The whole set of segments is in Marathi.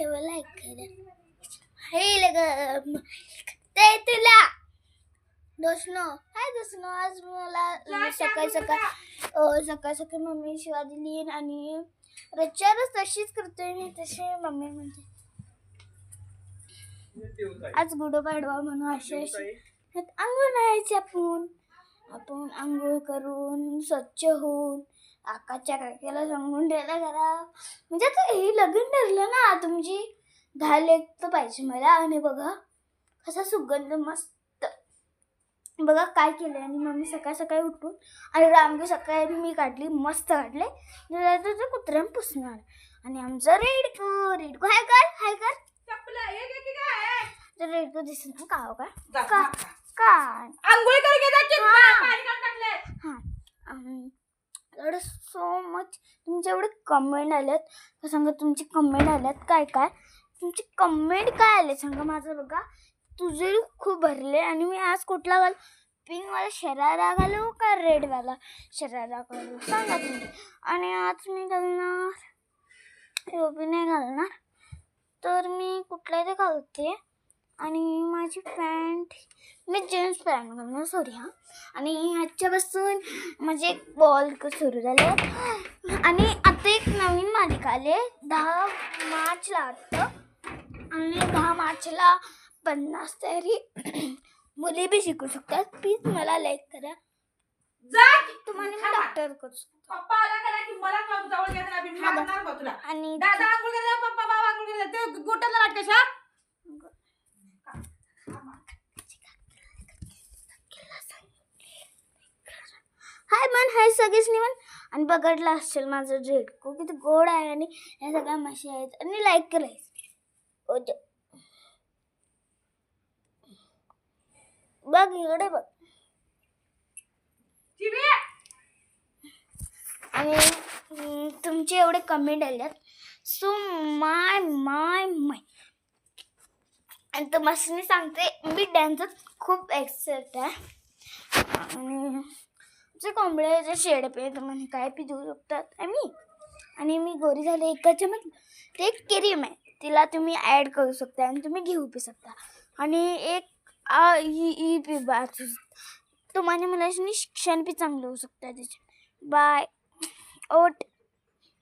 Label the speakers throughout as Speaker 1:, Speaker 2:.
Speaker 1: तेव्हा लाईक करा. हे लग ते तुला दोस्नो हाय दोस्नो. आज मला सकाळी सकाळी मम्मी शिवा दिली आणि रोजच्याच तशीच करतोय मी. तसे मम्मी म्हणते आज गुढीपाडवा म्हणून अशी आंघोळ राहायची. आपण आंघोळ करून स्वच्छ होऊन आकाशच्या काकाला सांगून ठेवला करा. म्हणजे आता हे लग्न ठरलं ना तुमची 10 लेक तर पाहिजे मला. आणि बघा कसा सुगंध मस्त. बघा काय केलं. आणि मम्मी सकाळी उठून आणि रांगोळी सकाळी मी काढली, मस्त काढले. कुत्र्यानं पुसणार. आणि आमचं रेडको हाय कर तर रेडको दिसत ना काय एवढं सो मच. तुमचे एवढे कमेंट आलेत सांगा. तुमची कमेंट आल्यात काय तुमची कमेंट काय आले सांगा. माझं बघा तुझे खूप भरले. आणि मी आज कुठला घाल पिंकवाला शरारा घालू का रेडवाला शरारा घालू सांगा तुम्ही. आणि आज मी घालणार एवढी नाही घालणार तर मी कुठला ते घालते. आणि माझी पॅन्ट मी जीन्स पॅन्ट घालणार सॉरी आणि आजच्यापासून माझे एक बॉल सुरू झाले. आणि आता एक नवीन मालिका आले 10 मार्चला वाटतं. आणि 10 मार्चला 50 तरी मुली बी शिकू शकतात. प्लीज मला लाईक करा. तुम्हाला मी डॉक्टर करू शकतो. आणि हाय सगळीच निवण. आणि बघडला असेल माझं रेडको किती गोड आहे. आणि या सगळ्या म्हशी आहेत. आणि लाईक करायचं बघ इकडे बघ. आणि तुमचे एवढे कमेंट आल्यात सो माय आणि तुम्हाला मी सांगते मी डान्सच खूप एक्साइट आहे. आणि जे कोंबड्याचे शेड पे तुम्हाला काय पी देऊ शकतात आणि मी गोरी झाले एकाच्या मध्ये ते एक क्रीम आहे. तिला तुम्ही ॲड करू शकता आणि तुम्ही घेऊ पी शकता. आणि एक ई पी बाजू तुम्हाला मला शिक्षण बी चांगलं होऊ शकतं त्याच्यात. बाय ओट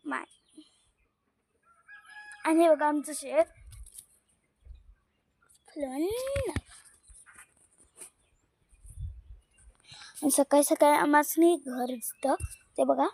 Speaker 1: माय. आणि बघा आमचं शेड सकाळी आम्हाला घर दिसतं ते बघा.